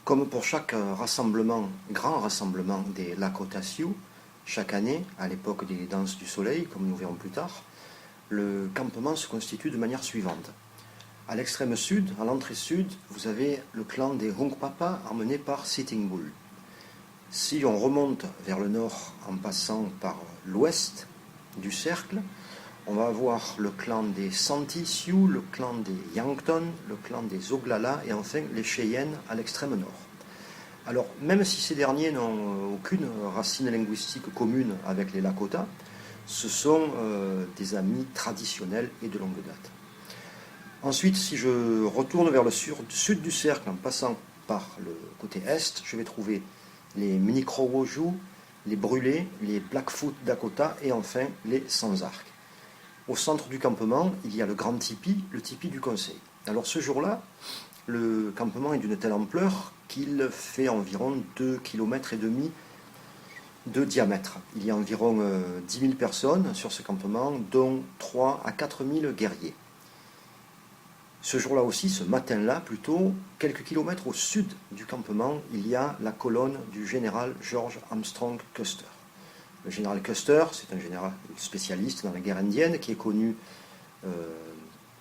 Comme pour chaque rassemblement, grand rassemblement des Lakota Sioux, chaque année, à l'époque des danses du soleil, comme nous verrons plus tard, le campement se constitue de manière suivante. À l'extrême sud, à l'entrée sud, vous avez le clan des Hunkpapa emmené par Sitting Bull. Si on remonte vers le nord en passant par l'ouest du cercle, on va avoir le clan des Santee Sioux, le clan des Yankton, le clan des Oglala et enfin les Cheyennes à l'extrême nord. Alors, même si ces derniers n'ont aucune racine linguistique commune avec les Lakota, ce sont des amis traditionnels et de longue date. Ensuite, si je retourne vers le sud du cercle en passant par le côté est, je vais trouver les Mnikrowoju, les Brûlés, les Blackfoot Dakota et enfin les Sans-Arc. Au centre du campement, il y a le grand tipi, le tipi du conseil. Alors ce jour-là, le campement est d'une telle ampleur qu'il fait environ 2,5 km de diamètre. Il y a environ 10 000 personnes sur ce campement, dont 3 à 4 000 guerriers. Ce jour-là aussi, ce matin-là plutôt, quelques kilomètres au sud du campement, il y a la colonne du général George Armstrong Custer. Le général Custer, c'est un général spécialiste dans la guerre indienne qui est connu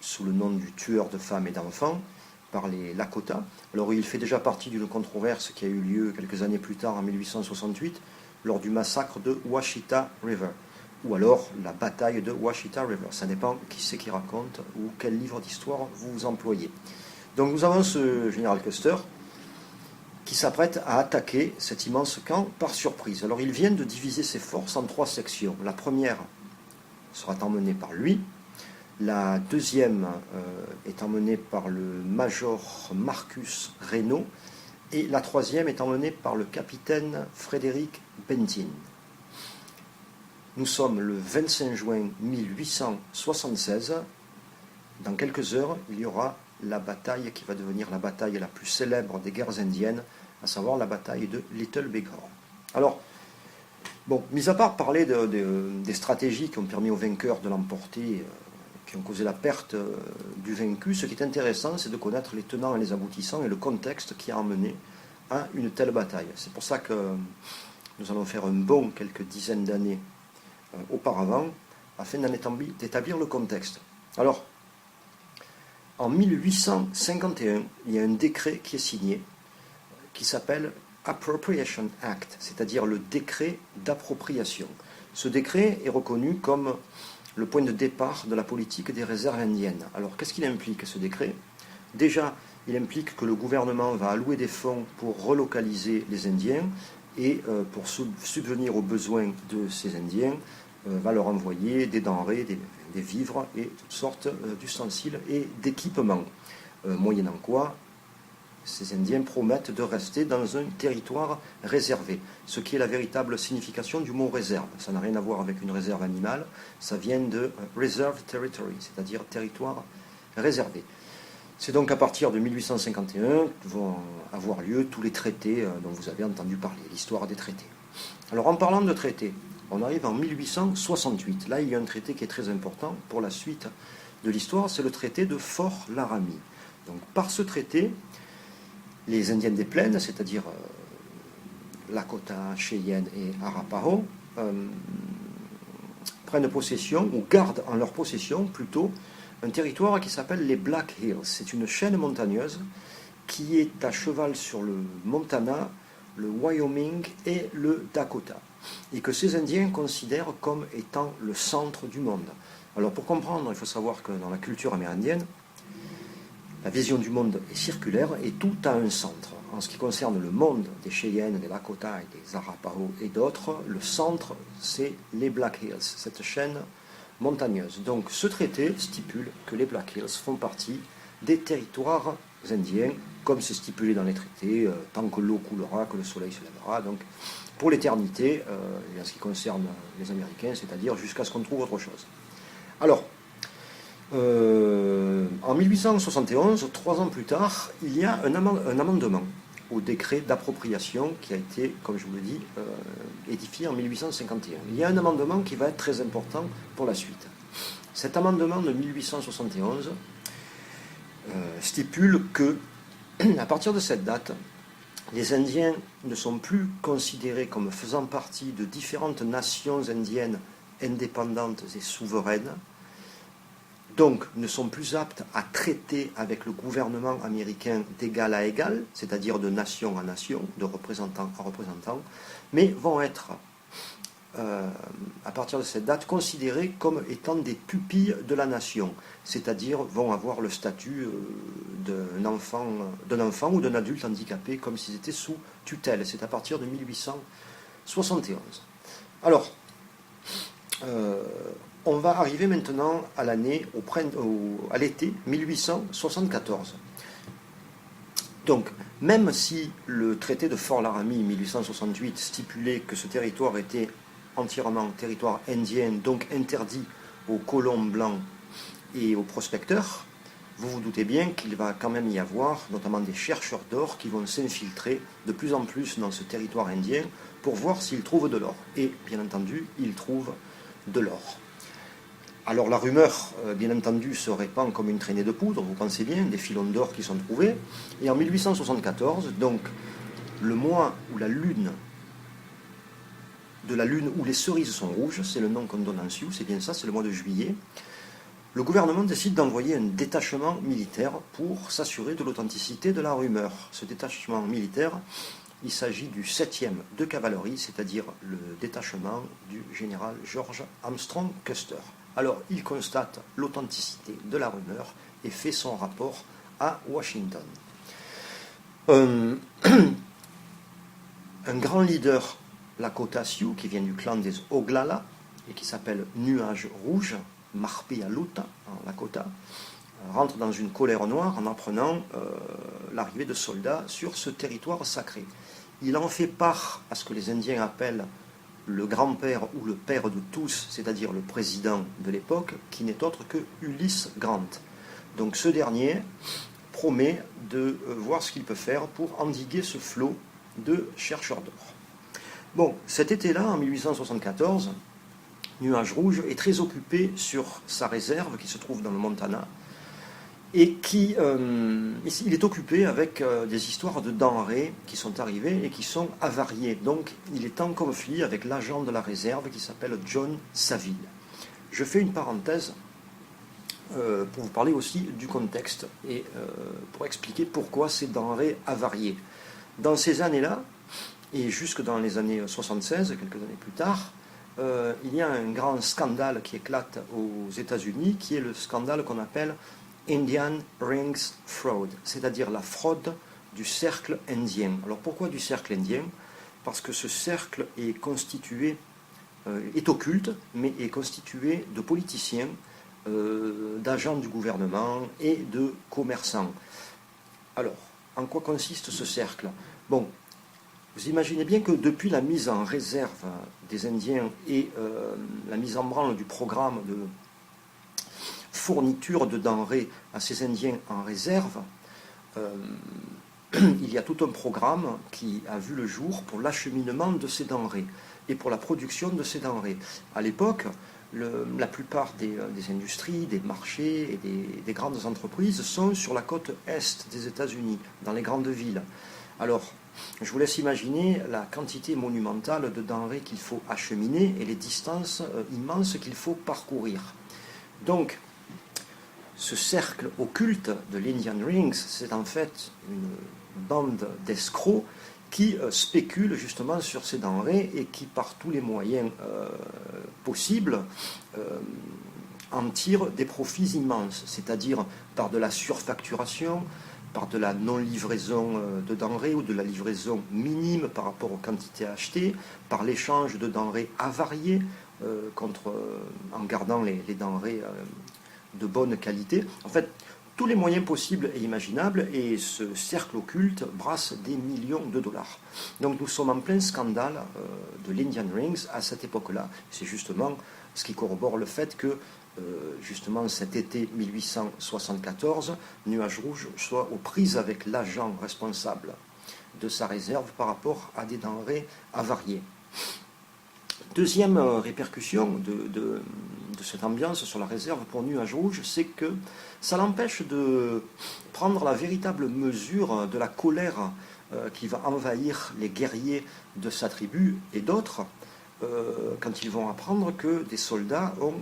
sous le nom du tueur de femmes et d'enfants par les Lakota. Alors il fait déjà partie d'une controverse qui a eu lieu quelques années plus tard, en 1868, lors du massacre de Washita River, ou alors la bataille de Washita River. Ça dépend qui c'est qui raconte ou quel livre d'histoire vous employez. Donc nous avons ce général Custer qui s'apprête à attaquer cet immense camp par surprise. Alors ils viennent de diviser ses forces en 3 sections. La première sera emmenée par lui, la deuxième est emmenée par le major Marcus Reynaud, et la troisième est emmenée par le capitaine Frédéric Bentin. Nous sommes le 25 juin 1876. Dans quelques heures, il y aura la bataille qui va devenir la bataille la plus célèbre des guerres indiennes, à savoir la bataille de Little Bighorn. Alors, bon, mis à part parler des stratégies qui ont permis aux vainqueurs de l'emporter, qui ont causé la perte du vaincu, ce qui est intéressant, c'est de connaître les tenants et les aboutissants et le contexte qui a amené à une telle bataille. C'est pour ça que nous allons faire un bond quelques dizaines d'années auparavant, afin d'établir le contexte. Alors, en 1851, il y a un décret qui est signé, qui s'appelle Appropriation Act, c'est-à-dire le décret d'appropriation. Ce décret est reconnu comme le point de départ de la politique des réserves indiennes. Alors, qu'est-ce qu'il implique, ce décret? Déjà, il implique que le gouvernement va allouer des fonds pour relocaliser les Indiens et pour subvenir aux besoins de ces Indiens, va leur envoyer des denrées, des vivres et toutes sortes d'ustensiles et d'équipements. Moyennant quoi, ces Indiens promettent de rester dans un territoire réservé, ce qui est la véritable signification du mot réserve. Ça n'a rien à voir avec une réserve animale, ça vient de reserve territory, c'est-à-dire territoire réservé. C'est donc à partir de 1851 que vont avoir lieu tous les traités dont vous avez entendu parler, l'histoire des traités. Alors en parlant de traités, on arrive en 1868. Là, il y a un traité qui est très important pour la suite de l'histoire, c'est le traité de Fort Laramie. Donc par ce traité, les Indiens des plaines, c'est-à-dire Lakota, Cheyenne et Arapaho, prennent possession, ou gardent en leur possession plutôt, un territoire qui s'appelle les Black Hills. C'est une chaîne montagneuse qui est à cheval sur le Montana, le Wyoming et le Dakota, et que ces Indiens considèrent comme étant le centre du monde. Alors pour comprendre, il faut savoir que dans la culture amérindienne, la vision du monde est circulaire et tout a un centre. En ce qui concerne le monde des Cheyennes, des Lakota et des Arapaho et d'autres, le centre, c'est les Black Hills, cette chaîne montagneuse. Donc ce traité stipule que les Black Hills font partie des territoires indiens, comme c'est stipulé dans les traités, tant que l'eau coulera, que le soleil se lèvera, donc pour l'éternité, et en ce qui concerne les Américains, c'est-à-dire jusqu'à ce qu'on trouve autre chose. Alors, en 1871, 3 ans plus tard, il y a un amendement au décret d'appropriation qui a été, comme je vous le dis, édifié en 1851. Il y a un amendement qui va être très important pour la suite. Cet amendement de 1871 stipule que, à partir de cette date, les Indiens ne sont plus considérés comme faisant partie de différentes nations indiennes indépendantes et souveraines, donc ne sont plus aptes à traiter avec le gouvernement américain d'égal à égal, c'est-à-dire de nation à nation, de représentant à représentant, mais vont être, à partir de cette date, considérés comme étant des pupilles de la nation, c'est-à-dire vont avoir le statut d'un enfant ou d'un adulte handicapé, comme s'ils étaient sous tutelle. C'est à partir de 1871. Alors, on va arriver maintenant à l'année, à l'été 1874. Donc, même si le traité de Fort Laramie 1868 stipulait que ce territoire était entièrement territoire indien, donc interdit aux colons blancs et aux prospecteurs, vous vous doutez bien qu'il va quand même y avoir notamment des chercheurs d'or qui vont s'infiltrer de plus en plus dans ce territoire indien pour voir s'ils trouvent de l'or. Et bien entendu, ils trouvent de l'or. Alors la rumeur, bien entendu, se répand comme une traînée de poudre, vous pensez bien, des filons d'or qui sont trouvés. Et en 1874, donc le mois où la lune où les cerises sont rouges, c'est le nom qu'on donne en Sioux, c'est bien ça, c'est le mois de juillet, le gouvernement décide d'envoyer un détachement militaire pour s'assurer de l'authenticité de la rumeur. Ce détachement militaire, il s'agit du 7e de cavalerie, c'est-à-dire le détachement du général George Armstrong Custer. Alors, il constate l'authenticité de la rumeur et fait son rapport à Washington. Un grand leader, Lakota Sioux, qui vient du clan des Oglala et qui s'appelle Nuage Rouge, Marpealuta en Lakota, rentre dans une colère noire en apprenant l'arrivée de soldats sur ce territoire sacré. Il en fait part à ce que les Indiens appellent le grand-père ou le père de tous, c'est-à-dire le président de l'époque, qui n'est autre que Ulysse Grant. Donc ce dernier promet de voir ce qu'il peut faire pour endiguer ce flot de chercheurs d'or. Bon, cet été-là, en 1874, Nuage Rouge est très occupé sur sa réserve qui se trouve dans le Montana, et il est occupé avec des histoires de denrées qui sont arrivées et qui sont avariées. Donc il est en conflit avec l'agent de la réserve qui s'appelle John Saville. Je fais une parenthèse pour vous parler aussi du contexte et pour expliquer pourquoi ces denrées avariées. Dans ces années-là, et jusque dans les années 76, quelques années plus tard, il y a un grand scandale qui éclate aux États-Unis, qui est le scandale qu'on appelle Indian Rings Fraud, c'est-à-dire la fraude du cercle indien. Alors pourquoi du cercle indien? Parce que ce cercle est constitué, est occulte, mais est constitué de politiciens, d'agents du gouvernement et de commerçants. Alors, en quoi consiste ce cercle? Bon, vous imaginez bien que depuis la mise en réserve des Indiens et la mise en branle du programme de fourniture de denrées à ces Indiens en réserve, il y a tout un programme qui a vu le jour pour l'acheminement de ces denrées et pour la production de ces denrées. À l'époque, la plupart des industries, des marchés et des grandes entreprises sont sur la côte est des États-Unis, dans les grandes villes. Alors, je vous laisse imaginer la quantité monumentale de denrées qu'il faut acheminer et les distances immenses qu'il faut parcourir. Donc, ce cercle occulte de l'Indian Rings, c'est en fait une bande d'escrocs qui spéculent justement sur ces denrées et qui, par tous les moyens possibles, en tirent des profits immenses, c'est-à-dire par de la surfacturation, par de la non-livraison de denrées ou de la livraison minime par rapport aux quantités achetées, par l'échange de denrées avariées en gardant les denrées de bonne qualité. En fait, tous les moyens possibles et imaginables, et ce cercle occulte brasse des millions de dollars. Donc nous sommes en plein scandale de l'Indian Rings à cette époque-là. C'est justement ce qui corrobore le fait que justement cet été 1874, Nuage Rouge soit aux prises avec l'agent responsable de sa réserve par rapport à des denrées avariées. Deuxième répercussion de cette ambiance sur la réserve pour Nuage Rouge, c'est que ça l'empêche de prendre la véritable mesure de la colère qui va envahir les guerriers de sa tribu et d'autres quand ils vont apprendre que des soldats ont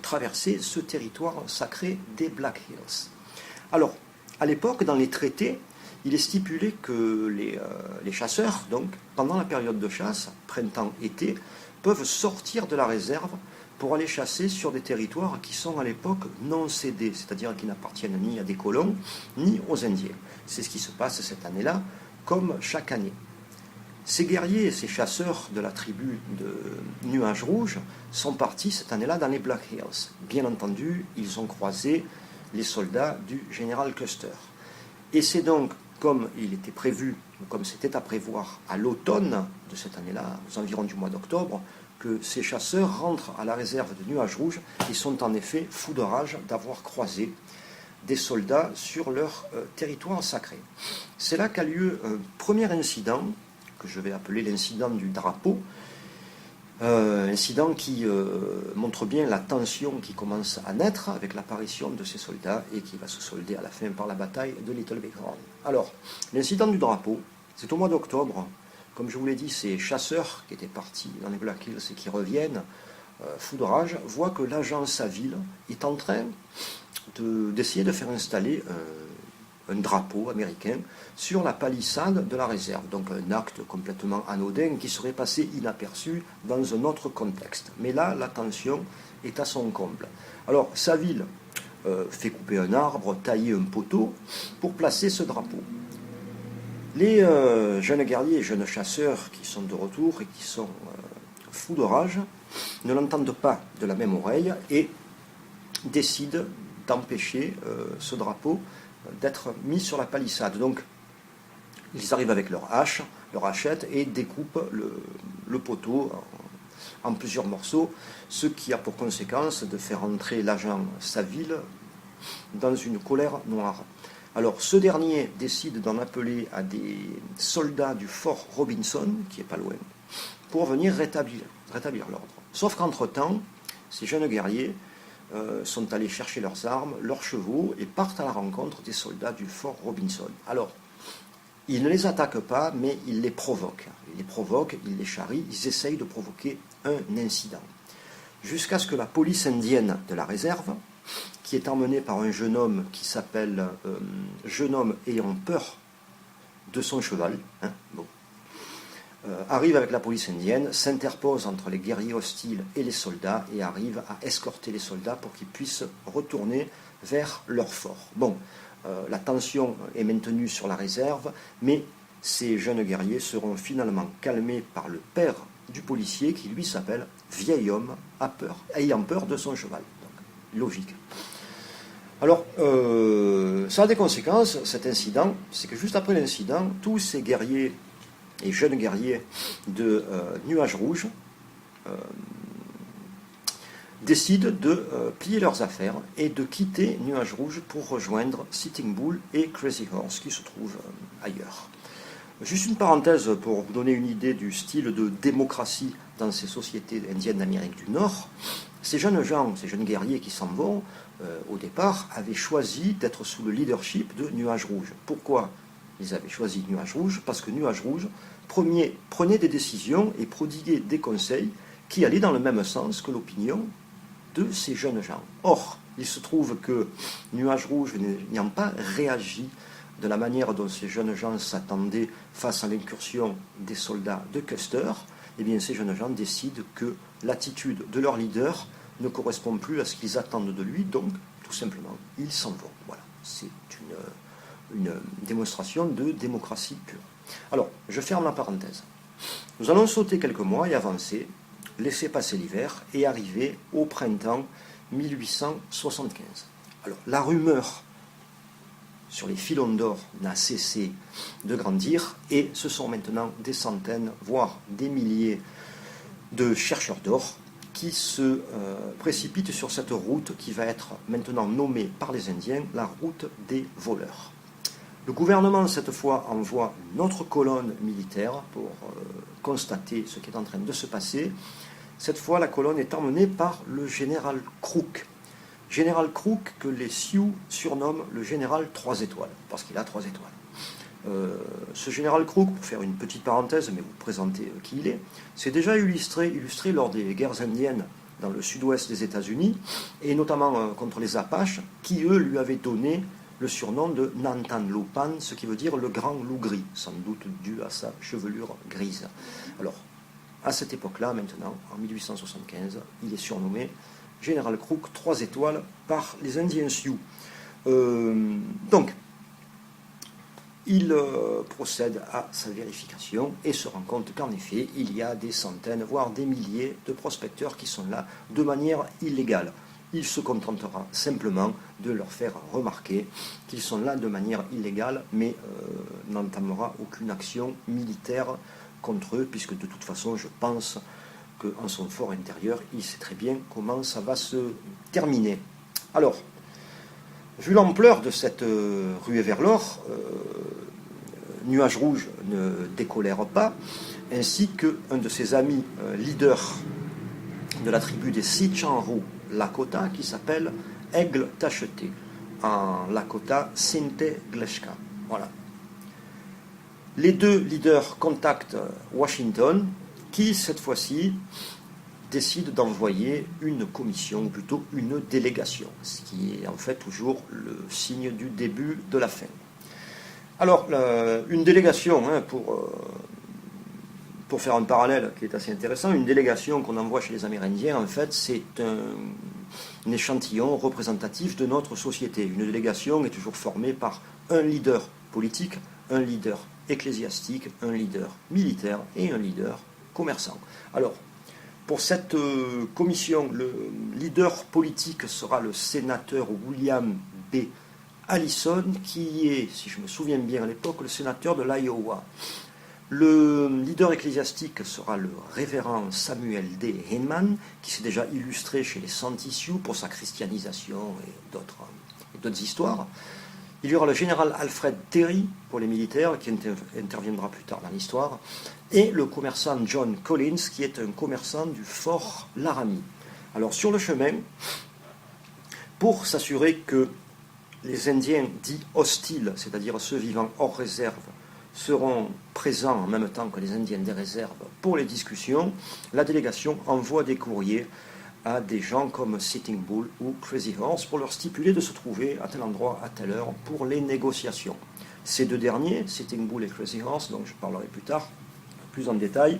traversé ce territoire sacré des Black Hills. Alors, à l'époque, dans les traités, il est stipulé que les chasseurs, donc, pendant la période de chasse, printemps-été, peuvent sortir de la réserve pour aller chasser sur des territoires qui sont à l'époque non cédés, c'est-à-dire qui n'appartiennent ni à des colons, ni aux Indiens. C'est ce qui se passe cette année-là, comme chaque année. Ces guerriers et ces chasseurs de la tribu de Nuages Rouges sont partis cette année-là dans les Black Hills. Bien entendu, ils ont croisé les soldats du général Custer. Et c'est donc, comme il était prévu, comme c'était à prévoir à l'automne de cette année-là, aux environs du mois d'octobre, que ces chasseurs rentrent à la réserve de Nuages Rouges et sont en effet fous de rage d'avoir croisé des soldats sur leur territoire sacré. C'est là qu'a lieu un premier incident, que je vais appeler l'incident du drapeau, incident qui montre bien la tension qui commence à naître avec l'apparition de ces soldats et qui va se solder à la fin par la bataille de Little Bighorn. Alors, l'incident du drapeau, c'est au mois d'octobre. Comme je vous l'ai dit, ces chasseurs qui étaient partis dans les Black Hills et qui reviennent, fous de rage, voient que l'agent Saville est en train d'essayer de faire installer un drapeau américain sur la palissade de la réserve. Donc un acte complètement anodin qui serait passé inaperçu dans un autre contexte. Mais là, la tension est à son comble. Alors Saville fait couper un arbre, tailler un poteau pour placer ce drapeau. Les jeunes guerriers et jeunes chasseurs qui sont de retour et qui sont fous de rage ne l'entendent pas de la même oreille et décident d'empêcher ce drapeau d'être mis sur la palissade. Donc, ils arrivent avec leur hache, leur hachette et découpent le poteau en plusieurs morceaux, ce qui a pour conséquence de faire entrer l'agent Saville dans une colère noire. Alors, ce dernier décide d'en appeler à des soldats du fort Robinson, qui est pas loin, pour venir rétablir l'ordre. Sauf qu'entre-temps, ces jeunes guerriers sont allés chercher leurs armes, leurs chevaux, et partent à la rencontre des soldats du fort Robinson. Alors, ils ne les attaquent pas, mais ils les provoquent. Ils les charrient, ils essayent de provoquer un incident. Jusqu'à ce que la police indienne de la réserve, qui est emmenée par un jeune homme qui s'appelle jeune homme ayant peur de son cheval, arrive avec la police indienne, s'interpose entre les guerriers hostiles et les soldats et arrive à escorter les soldats pour qu'ils puissent retourner vers leur fort. Bon, la tension est maintenue sur la réserve, mais ces jeunes guerriers seront finalement calmés par le père du policier qui lui s'appelle vieil homme ayant peur de son cheval. Donc, logique. Alors, ça a des conséquences, cet incident, c'est que juste après l'incident, tous ces guerriers et jeunes guerriers de Nuages Rouges décident de plier leurs affaires et de quitter Nuages Rouges pour rejoindre Sitting Bull et Crazy Horse qui se trouvent ailleurs. Juste une parenthèse pour vous donner une idée du style de démocratie dans ces sociétés indiennes d'Amérique du Nord. Ces jeunes gens, ces jeunes guerriers qui s'en vont, au départ, avaient choisi d'être sous le leadership de Nuages Rouges. Pourquoi ils avaient choisi Nuages Rouges? Parce que Nuages Rouges prenait des décisions et prodiguait des conseils qui allaient dans le même sens que l'opinion de ces jeunes gens. Or, il se trouve que Nuages Rouges n'ayant pas réagi de la manière dont ces jeunes gens s'attendaient face à l'incursion des soldats de Custer, eh bien ces jeunes gens décident que l'attitude de leur leader ne correspond plus à ce qu'ils attendent de lui, donc tout simplement, ils s'en vont. Voilà, c'est une démonstration de démocratie pure. Alors, je ferme la parenthèse. Nous allons sauter quelques mois et avancer, laisser passer l'hiver et arriver au printemps 1875. Alors, la rumeur sur les filons d'or n'a cessé de grandir et ce sont maintenant des centaines, voire des milliers de chercheurs d'or qui se précipitent sur cette route qui va être maintenant nommée par les Indiens la route des voleurs. Le gouvernement, cette fois, envoie une autre colonne militaire pour constater ce qui est en train de se passer. Cette fois, la colonne est emmenée par le général Crook. Général Crook que les Sioux surnomment le général 3 étoiles, parce qu'il a 3 étoiles. Ce général Crook, pour faire une petite parenthèse, mais vous présenter qui il est, s'est déjà illustré lors des guerres indiennes dans le sud-ouest des États-Unis, et notamment contre les Apaches, qui eux lui avaient donné le surnom de Nantan-Lupan, ce qui veut dire le grand loup gris, sans doute dû à sa chevelure grise. Alors, à cette époque-là, maintenant, en 1875, il est surnommé Général Crook 3 étoiles par les Indiens Sioux. Donc, il procède à sa vérification et se rend compte qu'en effet, il y a des centaines, voire des milliers de prospecteurs qui sont là de manière illégale. Il se contentera simplement de leur faire remarquer qu'ils sont là de manière illégale, mais n'entamera aucune action militaire contre eux, puisque de toute façon, je pense qu'en son fort intérieur, il sait très bien comment ça va se terminer. Alors, vu l'ampleur de cette ruée vers l'or, Nuage Rouge ne décolère pas, ainsi qu'un de ses amis leaders de la tribu des Sichanrou Lakota, qui s'appelle Aigle Tacheté, en Lakota Sinte Gleshka. Voilà. Les deux leaders contactent Washington, qui cette fois-ci décide d'envoyer une commission, ou plutôt une délégation, ce qui est en fait toujours le signe du début de la fin. Alors, une délégation, pour faire un parallèle qui est assez intéressant, une délégation qu'on envoie chez les Amérindiens, en fait, c'est un échantillon représentatif de notre société. Une délégation est toujours formée par un leader politique, un leader ecclésiastique, un leader militaire et un leader commerçant. Alors, pour cette commission, le leader politique sera le sénateur William B. Allison, qui est, si je me souviens bien à l'époque, le sénateur de l'Iowa. Le leader ecclésiastique sera le révérend Samuel D. Heyman, qui s'est déjà illustré chez les Santisiou pour sa christianisation et d'autres histoires. Il y aura le général Alfred Terry pour les militaires, qui interviendra plus tard dans l'histoire, et le commerçant John Collins, qui est un commerçant du fort Laramie. Alors sur le chemin, pour s'assurer que les Indiens dits hostiles, c'est-à-dire ceux vivant hors réserve, seront présents en même temps que les Indiens des réserves pour les discussions, la délégation envoie des courriers à des gens comme Sitting Bull ou Crazy Horse pour leur stipuler de se trouver à tel endroit, à telle heure, pour les négociations. Ces deux derniers, Sitting Bull et Crazy Horse, dont je parlerai plus tard, plus en détail,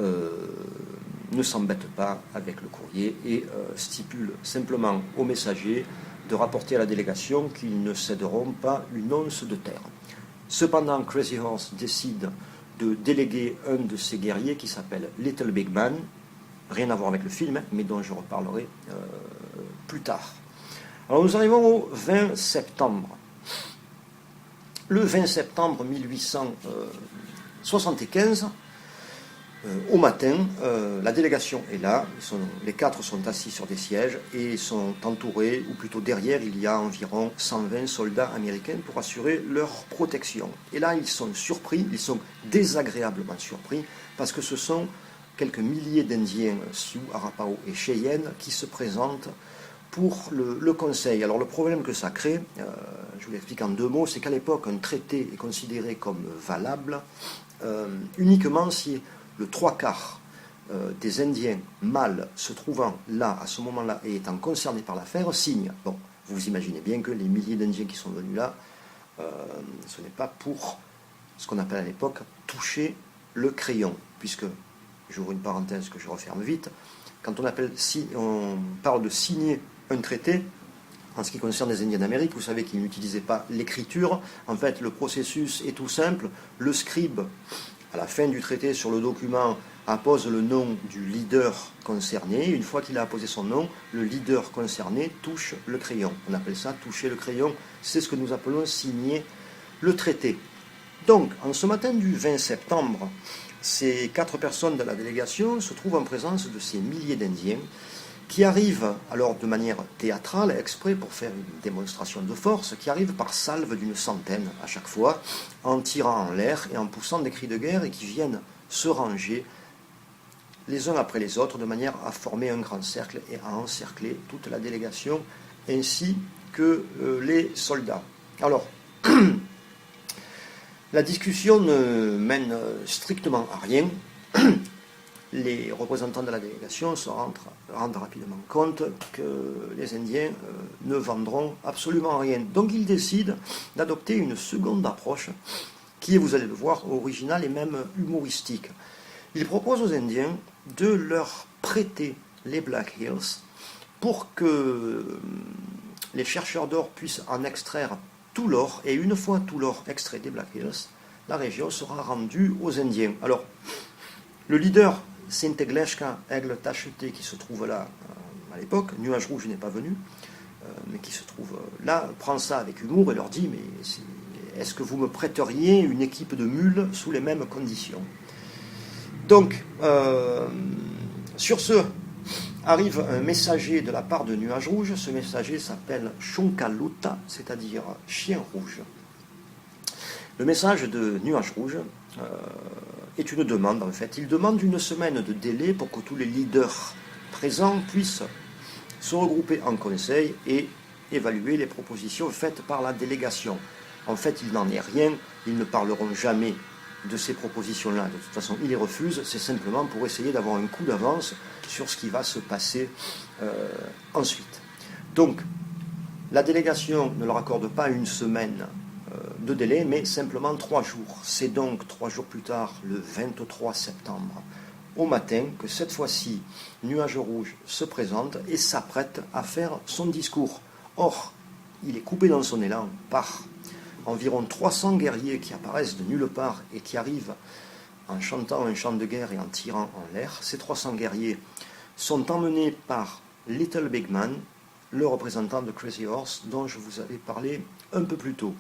ne s'embêtent pas avec le courrier et stipulent simplement aux messagers de rapporter à la délégation qu'ils ne céderont pas une once de terre. Cependant, Crazy Horse décide de déléguer un de ses guerriers qui s'appelle Little Big Man, rien à voir avec le film, mais dont je reparlerai plus tard. Alors nous arrivons au 20 septembre. Le 20 septembre 1875, au matin, la délégation est là, les quatre sont assis sur des sièges et sont entourés, ou plutôt derrière, il y a environ 120 soldats américains pour assurer leur protection. Et là, ils sont surpris, ils sont désagréablement surpris, parce que ce sont quelques milliers d'Indiens Sioux, Arapaho et Cheyenne qui se présentent pour le Conseil. Alors le problème que ça crée, je vous l'explique en deux mots, c'est qu'à l'époque, un traité est considéré comme valable uniquement si le trois quarts des Indiens mâles se trouvant là, à ce moment-là, et étant concernés par l'affaire, signent. Bon, vous imaginez bien que les milliers d'Indiens qui sont venus là, ce n'est pas pour ce qu'on appelle à l'époque toucher le crayon, puisque, j'ouvre une parenthèse que je referme vite, quand on parle de signer un traité, en ce qui concerne les Indiens d'Amérique, vous savez qu'ils n'utilisaient pas l'écriture. En fait, le processus est tout simple. Le scribe, à la fin du traité, sur le document, appose le nom du leader concerné. Une fois qu'il a apposé son nom, le leader concerné touche le crayon. On appelle ça toucher le crayon. C'est ce que nous appelons signer le traité. Donc, en ce matin du 20 septembre, ces quatre personnes de la délégation se trouvent en présence de ces milliers d'Indiens qui arrivent, alors de manière théâtrale, exprès pour faire une démonstration de force, qui arrivent par salve d'une centaine à chaque fois, en tirant en l'air et en poussant des cris de guerre, et qui viennent se ranger les uns après les autres, de manière à former un grand cercle et à encercler toute la délégation, ainsi que les soldats. Alors, La discussion ne mène strictement à rien. Les représentants de la délégation se rendent rapidement compte que les Indiens ne vendront absolument rien. Donc ils décident d'adopter une seconde approche qui est, vous allez le voir, originale et même humoristique. Ils proposent aux Indiens de leur prêter les Black Hills pour que les chercheurs d'or puissent en extraire tout l'or, et une fois tout l'or extrait des Black Hills, la région sera rendue aux Indiens. Alors, le leader Sintegleshka, Aigle Tacheté, qui se trouve là à l'époque, Nuage Rouge n'est pas venu, mais qui se trouve là, prend ça avec humour et leur dit, mais est-ce que vous me prêteriez une équipe de mules sous les mêmes conditions? Donc, sur ce, arrive un messager de la part de Nuage Rouge. Ce messager s'appelle Shonkaluta, c'est-à-dire chien rouge. Le message de Nuage Rouge est une demande, en fait. Il demande une semaine de délai pour que tous les leaders présents puissent se regrouper en conseil et évaluer les propositions faites par la délégation. En fait, il n'en est rien, ils ne parleront jamais de ces propositions-là. De toute façon, ils les refusent, c'est simplement pour essayer d'avoir un coup d'avance sur ce qui va se passer ensuite. Donc, la délégation ne leur accorde pas une semaine de délai, mais simplement 3 jours. C'est donc 3 jours plus tard, le 23 septembre, au matin, que cette fois-ci, Nuage Rouge se présente et s'apprête à faire son discours. Or, il est coupé dans son élan par environ 300 guerriers qui apparaissent de nulle part et qui arrivent en chantant un chant de guerre et en tirant en l'air. Ces 300 guerriers sont emmenés par Little Big Man, le représentant de Crazy Horse, dont je vous avais parlé un peu plus tôt.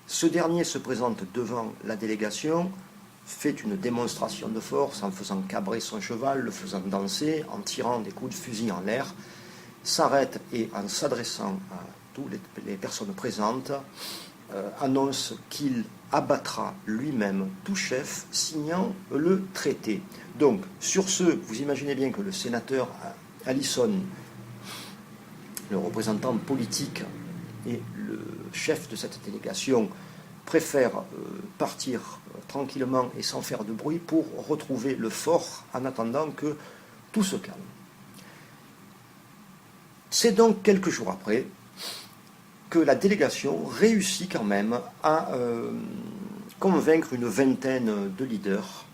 Ce dernier se présente devant la délégation, fait une démonstration de force en faisant cabrer son cheval, le faisant danser, en tirant des coups de fusil en l'air, s'arrête et en s'adressant à toutes les personnes présentes, annonce qu'il abattra lui-même tout chef signant le traité. Donc, sur ce, vous imaginez bien que le sénateur Allison, le représentant politique et le chef de cette délégation, préfèrent partir tranquillement et sans faire de bruit pour retrouver le fort en attendant que tout se calme. C'est donc quelques jours après que la délégation réussit quand même à convaincre une vingtaine de leaders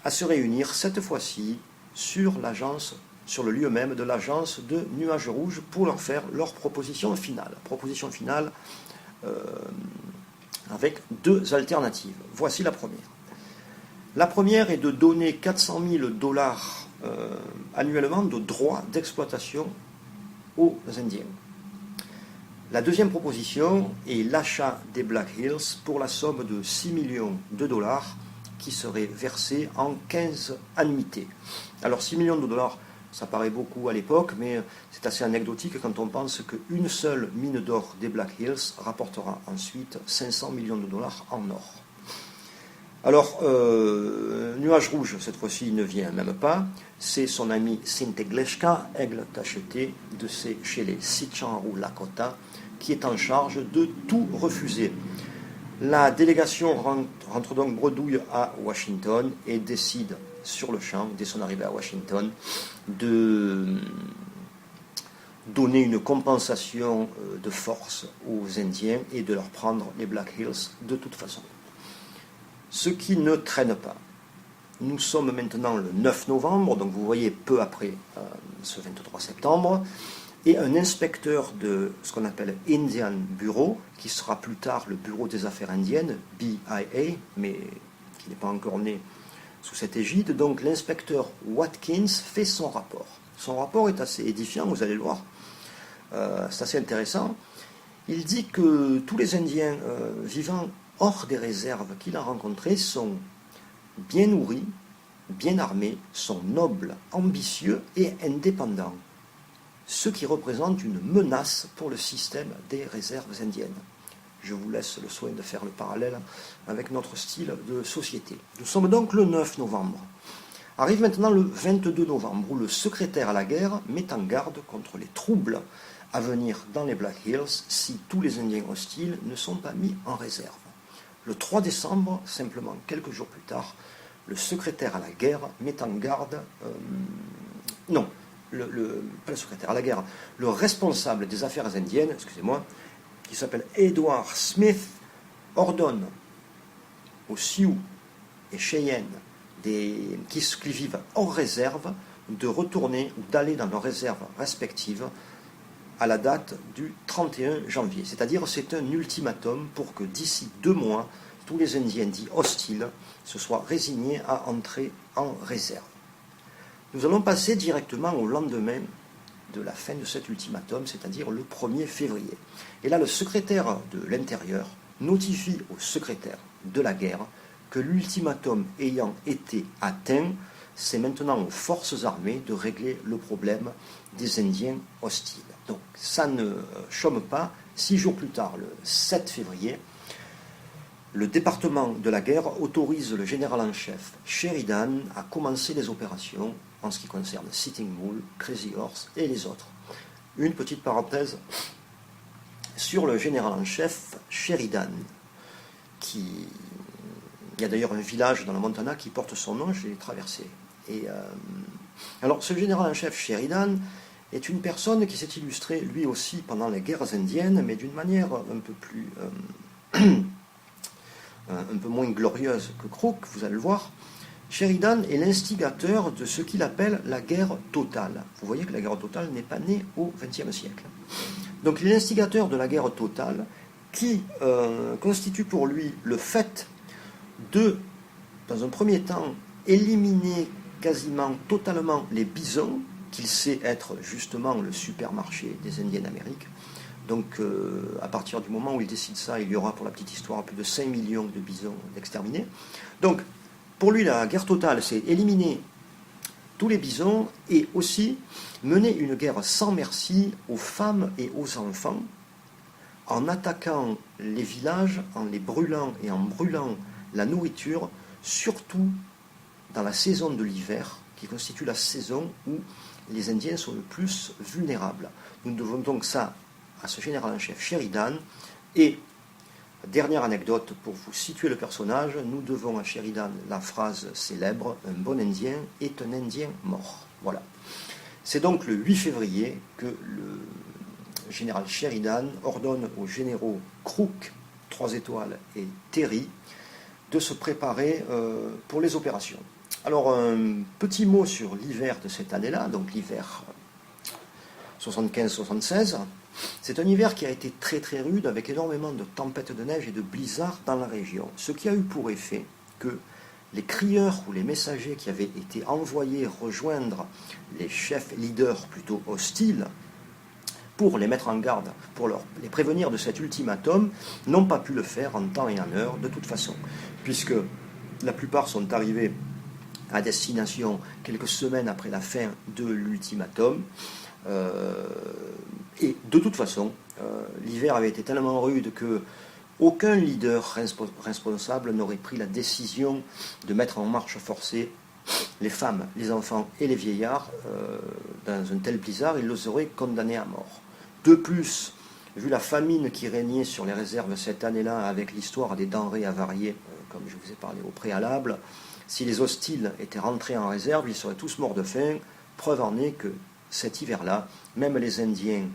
à se réunir cette fois-ci sur le lieu même de l'agence de Nuage Rouge pour leur faire leur proposition finale. Proposition finale avec 2 alternatives. Voici la première. La première est de donner 400 000 dollars annuellement de droits d'exploitation aux Indiens. La deuxième proposition est l'achat des Black Hills pour la somme de 6 millions de dollars qui serait versée en 15 annuités. Alors 6 millions de dollars, ça paraît beaucoup à l'époque, mais c'est assez anecdotique quand on pense qu'une seule mine d'or des Black Hills rapportera ensuite 500 millions de dollars en or. Alors, Nuage Rouge, cette fois-ci, ne vient même pas. C'est son ami Sintegleshka, Aigle Tacheté, chez les Sitchanrou Lakota, qui est en charge de tout refuser. La délégation rentre donc bredouille à Washington et décide sur le champ, dès son arrivée à Washington, de donner une compensation de force aux Indiens et de leur prendre les Black Hills de toute façon. Ce qui ne traîne pas. Nous sommes maintenant le 9 novembre, donc vous voyez peu après ce 23 septembre, et un inspecteur de ce qu'on appelle Indian Bureau, qui sera plus tard le Bureau des Affaires Indiennes, BIA, mais qui n'est pas encore né sous cette égide, donc l'inspecteur Watkins fait son rapport. Son rapport est assez édifiant, vous allez le voir, c'est assez intéressant. Il dit que tous les Indiens vivant hors des réserves qu'il a rencontrées sont bien nourris, bien armés, sont nobles, ambitieux et indépendants, ce qui représente une menace pour le système des réserves indiennes. Je vous laisse le soin de faire le parallèle avec notre style de société. Nous sommes donc le 9 novembre. Arrive maintenant le 22 novembre, où le secrétaire à la guerre met en garde contre les troubles à venir dans les Black Hills si tous les Indiens hostiles ne sont pas mis en réserve. Le 3 décembre, simplement quelques jours plus tard, le secrétaire à la guerre met en garde... non, pas le secrétaire à la guerre, le responsable des affaires indiennes, excusez-moi, qui s'appelle Edward Smith, ordonne aux Sioux et Cheyennes qui vivent hors réserve de retourner ou d'aller dans leurs réserves respectives à la date du 31 janvier. C'est-à-dire c'est un ultimatum pour que d'ici 2 mois, tous les Indiens dits hostiles se soient résignés à entrer en réserve. Nous allons passer directement au lendemain de la fin de cet ultimatum, c'est-à-dire le 1er février. Et là, le secrétaire de l'Intérieur notifie au secrétaire de la guerre que l'ultimatum ayant été atteint, c'est maintenant aux forces armées de régler le problème des Indiens hostiles. Donc ça ne chôme pas. 6 jours plus tard, le 7 février, le département de la guerre autorise le général en chef Sheridan à commencer les opérations en ce qui concerne Sitting Bull, Crazy Horse et les autres. Une petite parenthèse sur le général en chef Sheridan, il y a d'ailleurs un village dans le Montana qui porte son nom, je l'ai traversé. Alors ce général en chef Sheridan est une personne qui s'est illustrée lui aussi pendant les guerres indiennes, mais d'une manière un peu plus... un peu moins glorieuse que Crook, vous allez le voir. Sheridan est l'instigateur de ce qu'il appelle la guerre totale. Vous voyez que la guerre totale n'est pas née au XXe siècle. Donc il est l'instigateur de la guerre totale qui constitue pour lui le fait de, dans un premier temps, éliminer quasiment totalement les bisons, qu'il sait être justement le supermarché des Indiens d'Amérique. Donc à partir du moment où il décide ça, il y aura pour la petite histoire plus de 5 millions de bisons d'exterminés. Donc pour lui, la guerre totale, c'est éliminer tous les bisons et aussi mener une guerre sans merci aux femmes et aux enfants en attaquant les villages, en les brûlant et en brûlant la nourriture, surtout dans la saison de l'hiver, qui constitue la saison où les Indiens sont le plus vulnérables. Nous devons donc ça à ce général en chef Sheridan. Et dernière anecdote pour vous situer le personnage, nous devons à Sheridan la phrase célèbre « Un bon Indien est un Indien mort ». Voilà. C'est donc le 8 février que le général Sheridan ordonne aux généraux Crook, 3 étoiles, et Terry de se préparer pour les opérations. Alors un petit mot sur l'hiver de cette année-là, donc l'hiver 75-76. C'est un hiver qui a été très très rude avec énormément de tempêtes de neige et de blizzards dans la région, ce qui a eu pour effet que les crieurs ou les messagers qui avaient été envoyés rejoindre les chefs leaders plutôt hostiles pour les mettre en garde, pour les prévenir de cet ultimatum, n'ont pas pu le faire en temps et en heure de toute façon, puisque la plupart sont arrivés à destination quelques semaines après la fin de l'ultimatum. Et de toute façon, l'hiver avait été tellement rude que aucun leader responsable n'aurait pris la décision de mettre en marche forcée les femmes, les enfants et les vieillards dans un tel blizzard. Ils les auraient condamnés à mort. De plus, vu la famine qui régnait sur les réserves cette année-là, avec l'histoire des denrées avariées, comme je vous ai parlé au préalable, si les hostiles étaient rentrés en réserve, ils seraient tous morts de faim. Preuve en est que cet hiver-là, même les Indiens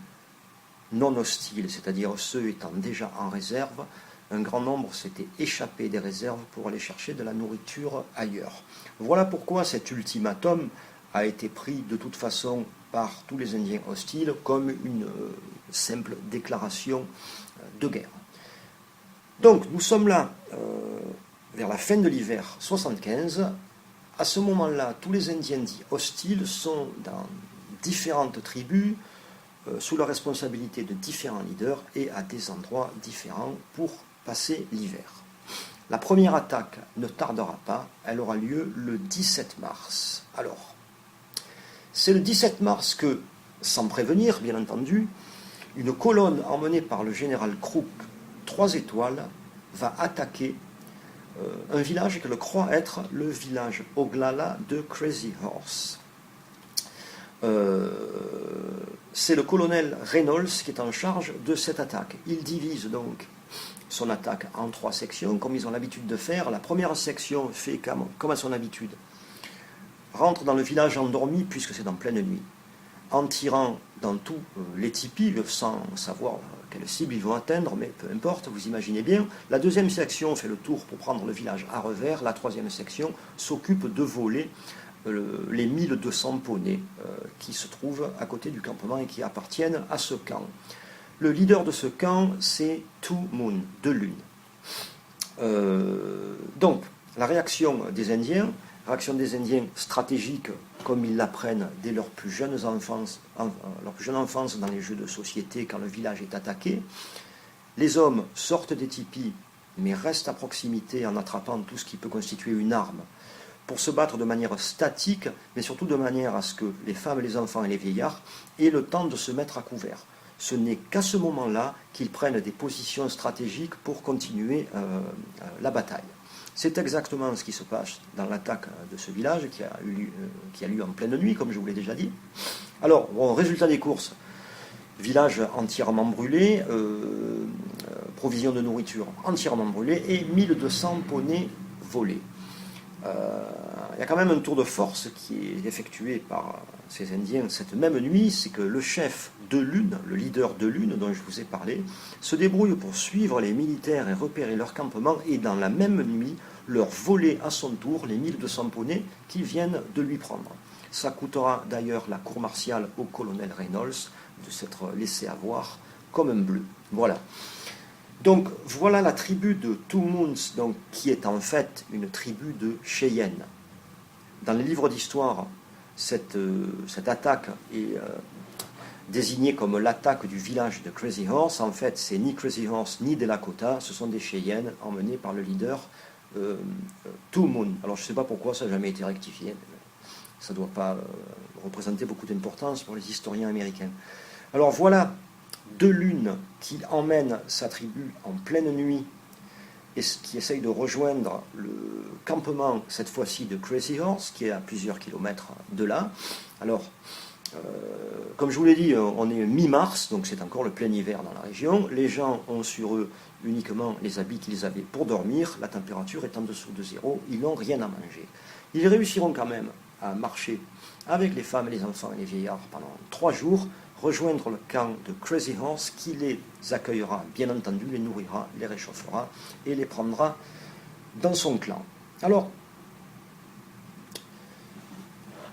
non hostiles, c'est-à-dire ceux étant déjà en réserve, un grand nombre s'était échappé des réserves pour aller chercher de la nourriture ailleurs. Voilà pourquoi cet ultimatum a été pris de toute façon par tous les Indiens hostiles comme une simple déclaration de guerre. Donc nous sommes là vers la fin de l'hiver 75. À ce moment-là, tous les Indiens dits hostiles sont dans différentes tribus, sous la responsabilité de différents leaders et à des endroits différents pour passer l'hiver. La première attaque ne tardera pas, elle aura lieu le 17 mars. Alors, c'est le 17 mars que, sans prévenir, bien entendu, une colonne emmenée par le général Crook, 3 étoiles, va attaquer un village qu'elle croit être le village Oglala de Crazy Horse. C'est le colonel Reynolds qui est en charge de cette attaque. Il divise donc son attaque en 3 sections, comme ils ont l'habitude de faire. La première section fait comme à son habitude, rentre dans le village endormi, puisque c'est en pleine nuit, en tirant dans tous les tipis, sans savoir quelle cible ils vont atteindre, mais peu importe, vous imaginez bien. La deuxième section fait le tour pour prendre le village à revers. La troisième section s'occupe de voler les 1200 poneys qui se trouvent à côté du campement et qui appartiennent à ce camp. Le leader de ce camp, c'est Two Moon, 2 lunes. Donc, la réaction des Indiens stratégique, comme ils l'apprennent dès leur plus jeune enfance dans les jeux de société quand le village est attaqué. Les hommes sortent des tipis, mais restent à proximité en attrapant tout ce qui peut constituer une arme, pour se battre de manière statique, mais surtout de manière à ce que les femmes, les enfants et les vieillards aient le temps de se mettre à couvert. Ce n'est qu'à ce moment-là qu'ils prennent des positions stratégiques pour continuer la bataille. C'est exactement ce qui se passe dans l'attaque de ce village qui a lieu en pleine nuit, comme je vous l'ai déjà dit. Alors, bon, résultat des courses, village entièrement brûlé, provisions de nourriture entièrement brûlées et 1200 poneys volés. Il y a quand même un tour de force qui est effectué par ces Indiens cette même nuit, c'est que le chef de Lune, le leader de Lune dont je vous ai parlé, se débrouille pour suivre les militaires et repérer leur campement et dans la même nuit leur voler à son tour les 1200 poneys qui viennent de lui prendre. Ça coûtera d'ailleurs la cour martiale au colonel Reynolds de s'être laissé avoir comme un bleu. Voilà. Donc voilà la tribu de Two Moons, donc, qui est en fait une tribu de Cheyennes. Dans les livres d'histoire, cette attaque est désignée comme l'attaque du village de Crazy Horse. En fait, c'est ni Crazy Horse ni des Lakota, ce sont des Cheyennes emmenés par le leader Two Moon. Alors je ne sais pas pourquoi ça n'a jamais été rectifié. Ça ne doit pas représenter beaucoup d'importance pour les historiens américains. Alors voilà 2 lunes qui emmènent sa tribu en pleine nuit et qui essaye de rejoindre le campement, cette fois-ci de Crazy Horse, qui est à plusieurs kilomètres de là. Alors, comme je vous l'ai dit, on est mi-mars, donc c'est encore le plein hiver dans la région. Les gens ont sur eux uniquement les habits qu'ils avaient pour dormir, la température est en dessous de 0, ils n'ont rien à manger. Ils réussiront quand même à marcher avec les femmes, les enfants et les vieillards pendant 3 jours, rejoindre le camp de Crazy Horse qui les accueillera, bien entendu, les nourrira, les réchauffera et les prendra dans son clan. Alors,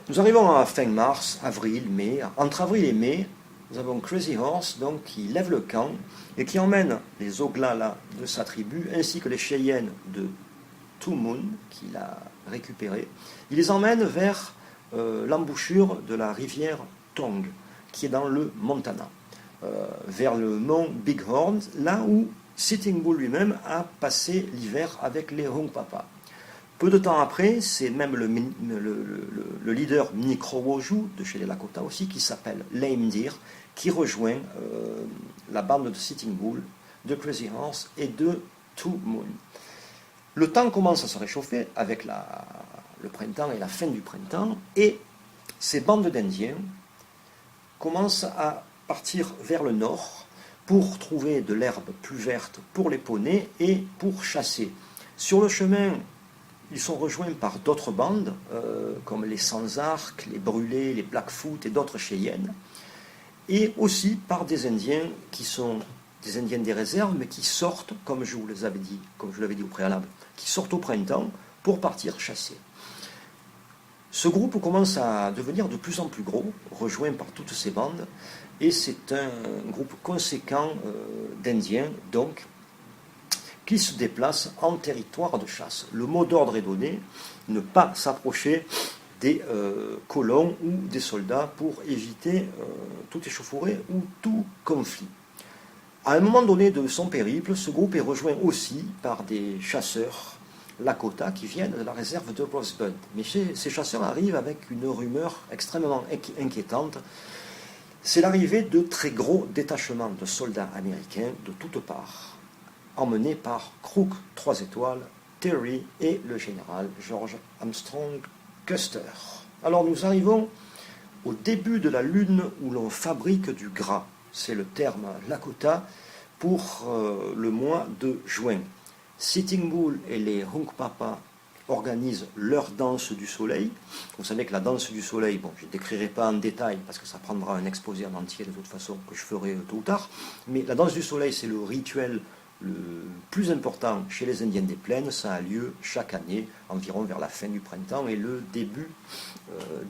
nous arrivons à fin mars, avril, mai. Entre avril et mai, nous avons Crazy Horse donc, qui lève le camp et qui emmène les Oglala de sa tribu ainsi que les Cheyennes de Two Moon qu'il a récupérés. Il les emmène vers l'embouchure de la rivière Tongue, qui est dans le Montana, vers le mont Bighorn, là où Sitting Bull lui-même a passé l'hiver avec les Hunkpapa. Peu de temps après, c'est même le leader Nikrowoju, de chez les Lakota aussi, qui s'appelle Lame Deer, qui rejoint la bande de Sitting Bull, de Crazy Horse et de Two Moon. Le temps commence à se réchauffer avec le printemps et la fin du printemps, et ces bandes d'Indiens commencent à partir vers le nord pour trouver de l'herbe plus verte pour les poneys et pour chasser. Sur le chemin, ils sont rejoints par d'autres bandes, comme les Sans-Arc, les Brûlés, les Blackfoot et d'autres Cheyennes, et aussi par des Indiens qui sont des Indiens des réserves, mais qui sortent, comme je l'avais dit au préalable, qui sortent au printemps pour partir chasser. Ce groupe commence à devenir de plus en plus gros, rejoint par toutes ces bandes, et c'est un groupe conséquent d'Indiens, donc, qui se déplacent en territoire de chasse. Le mot d'ordre est donné, ne pas s'approcher des colons ou des soldats pour éviter toute échauffourée ou tout conflit. À un moment donné de son périple, ce groupe est rejoint aussi par des chasseurs Lakota qui viennent de la réserve de Rosebud. Mais ces chasseurs arrivent avec une rumeur extrêmement inquiétante. C'est l'arrivée de très gros détachements de soldats américains de toutes parts, emmenés par Crook 3 étoiles, Terry et le général George Armstrong Custer. Alors nous arrivons au début de la lune où l'on fabrique du gras. C'est le terme Lakota pour le mois de juin. Sitting Bull et les Hunkpapa organisent leur danse du soleil. Vous savez que la danse du soleil, bon, je ne décrirai pas en détail parce que ça prendra un exposé en entier de toute façon que je ferai tôt ou tard, mais la danse du soleil, c'est le rituel le plus important chez les Indiens des plaines. Ça a lieu chaque année, environ vers la fin du printemps et le début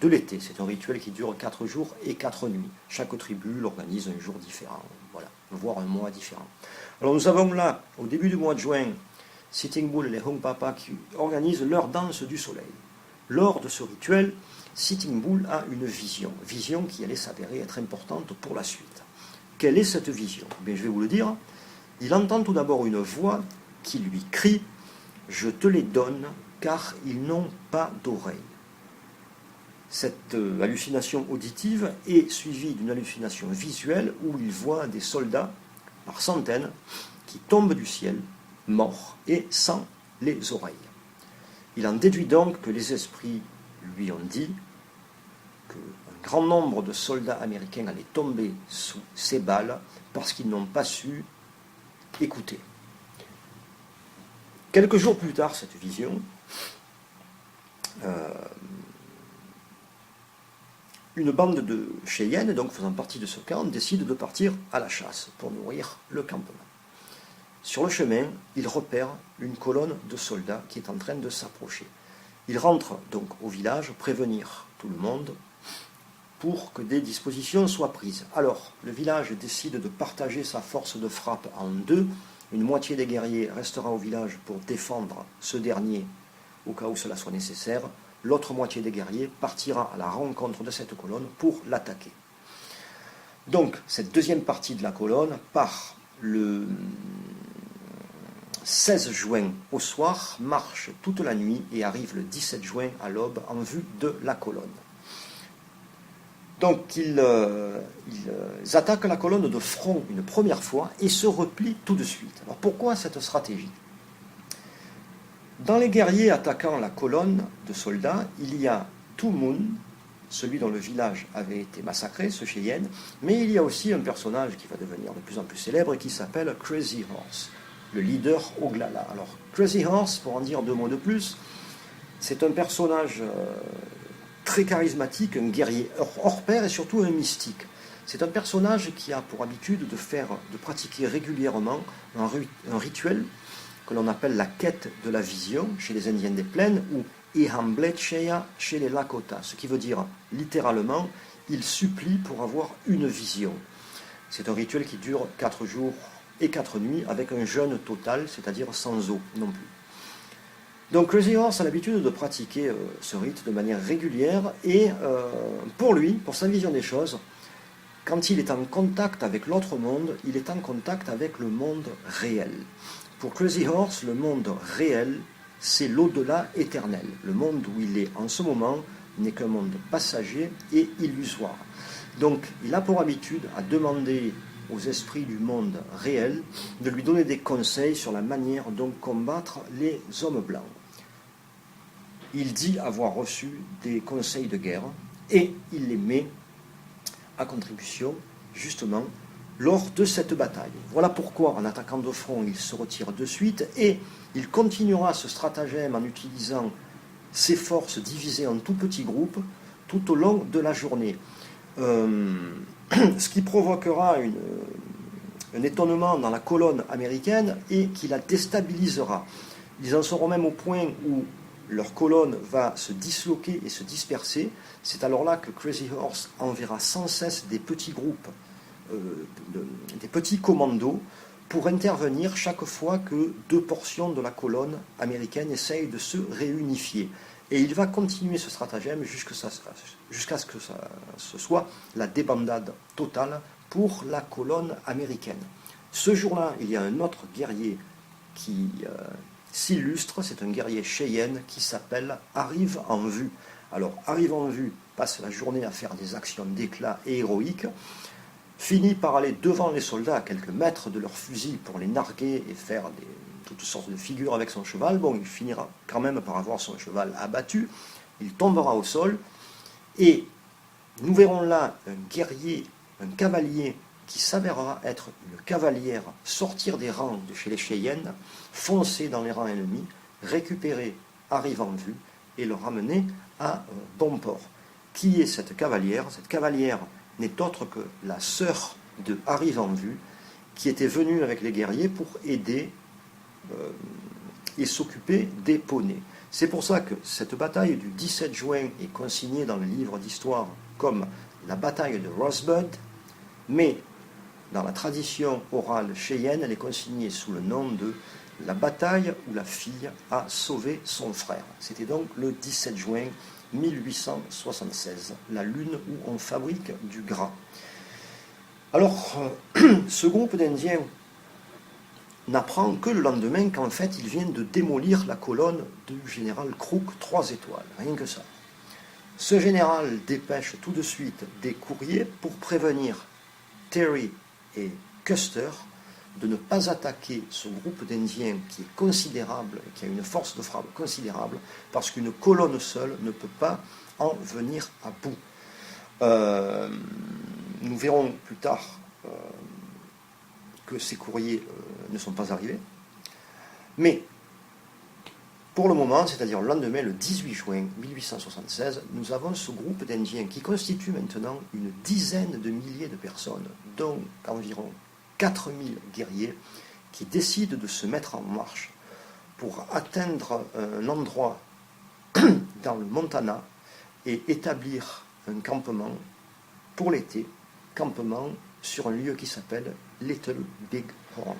de l'été. C'est un rituel qui dure 4 jours et 4 nuits. Chaque tribu l'organise un jour différent, voilà, voire un mois différent. Alors nous avons là, au début du mois de juin, Sitting Bull et les Hunkpapa qui organisent leur danse du soleil. Lors de ce rituel, Sitting Bull a une vision qui allait s'avérer être importante pour la suite. Quelle est cette vision? Bien, je vais vous le dire. Il entend tout d'abord une voix qui lui crie « Je te les donne, car ils n'ont pas d'oreilles ». Cette hallucination auditive est suivie d'une hallucination visuelle où il voit des soldats par centaines qui tombent du ciel, morts et sans les oreilles. Il en déduit donc que les esprits lui ont dit qu'un grand nombre de soldats américains allaient tomber sous ces balles parce qu'ils n'ont pas su écouter. Quelques jours plus tard, cette vision, une bande de Cheyennes, donc faisant partie de ce camp, décide de partir à la chasse pour nourrir le campement. Sur le chemin, il repère une colonne de soldats qui est en train de s'approcher. Il rentre donc au village prévenir tout le monde pour que des dispositions soient prises. Alors, le village décide de partager sa force de frappe en deux. Une moitié des guerriers restera au village pour défendre ce dernier au cas où cela soit nécessaire. L'autre moitié des guerriers partira à la rencontre de cette colonne pour l'attaquer. Donc, cette deuxième partie de la colonne part le 16 juin au soir, marche toute la nuit et arrive le 17 juin à l'aube en vue de la colonne. Donc ils attaquent la colonne de front une première fois et se replient tout de suite. Alors pourquoi cette stratégie? Dans les guerriers attaquant la colonne de soldats, il y a Tumun, celui dont le village avait été massacré, ce Cheyenne, mais il y a aussi un personnage qui va devenir de plus en plus célèbre et qui s'appelle Crazy Horse, le leader Oglala. Alors Crazy Horse, pour en dire deux mots de plus, c'est un personnage très charismatique, un guerrier hors pair et surtout un mystique. C'est un personnage qui a pour habitude de pratiquer régulièrement un rituel que l'on appelle la quête de la vision chez les Indiens des plaines ou Ihamblecheya chez les Lakota, ce qui veut dire littéralement il supplie pour avoir une vision. C'est un rituel qui dure 4 jours et 4 nuits avec un jeûne total, c'est-à-dire sans eau non plus. Donc Crazy Horse a l'habitude de pratiquer ce rite de manière régulière et pour lui, pour sa vision des choses, quand il est en contact avec l'autre monde, il est en contact avec le monde réel. Pour Crazy Horse, le monde réel, c'est l'au-delà éternel. Le monde où il est en ce moment n'est qu'un monde passager et illusoire. Donc il a pour habitude à demander aux esprits du monde réel de lui donner des conseils sur la manière dont combattre les hommes blancs. Il dit avoir reçu des conseils de guerre et il les met à contribution justement lors de cette bataille. Voilà pourquoi en attaquant de front il se retire de suite et il continuera ce stratagème en utilisant ses forces divisées en tout petits groupes tout au long de la journée. Ce qui provoquera un étonnement dans la colonne américaine et qui la déstabilisera. Ils en seront même au point où leur colonne va se disloquer et se disperser. C'est alors là que Crazy Horse enverra sans cesse des petits groupes, des petits commandos, pour intervenir chaque fois que 2 portions de la colonne américaine essayent de se réunifier. Et il va continuer ce stratagème jusqu'à ce que ce soit la débandade totale pour la colonne américaine. Ce jour-là, il y a un autre guerrier qui s'illustre, c'est un guerrier Cheyenne qui s'appelle Arrive en vue. Alors, Arrive en vue passe la journée à faire des actions d'éclat et héroïques, finit par aller devant les soldats à quelques mètres de leurs fusils pour les narguer et faire toutes sortes de figures avec son cheval. Bon, il finira quand même par avoir son cheval abattu, il tombera au sol, et nous verrons là un guerrier, un cavalier qui s'avérera être une cavalière, sortir des rangs de chez les Cheyennes, foncer dans les rangs ennemis, récupérer Arrive en vue et le ramener à bon port. Qui est cette cavalière? Cette cavalière n'est autre que la sœur de Arrive en vue, qui était venue avec les guerriers pour aider et s'occuper des poneys. C'est pour ça que cette bataille du 17 juin est consignée dans le livre d'histoire comme la bataille de Rosebud, mais dans la tradition orale cheyenne, elle est consignée sous le nom de la bataille où la fille a sauvé son frère. C'était donc le 17 juin 1876, la lune où on fabrique du gras. Alors, ce groupe d'Indiens n'apprend que le lendemain qu'en fait, ils viennent de démolir la colonne du général Crook 3 étoiles, rien que ça. Ce général dépêche tout de suite des courriers pour prévenir Terry et Custer de ne pas attaquer ce groupe d'Indiens qui est considérable, qui a une force de frappe considérable, parce qu'une colonne seule ne peut pas en venir à bout. Nous verrons plus tard que ces courriers ne sont pas arrivés. Mais pour le moment, c'est-à-dire le lendemain, le 18 juin 1876, nous avons ce groupe d'Indiens qui constitue maintenant une dizaine de milliers de personnes, dont environ 4000 guerriers, qui décident de se mettre en marche pour atteindre un endroit dans le Montana et établir un campement pour l'été, campement sur un lieu qui s'appelle Little Big Horn.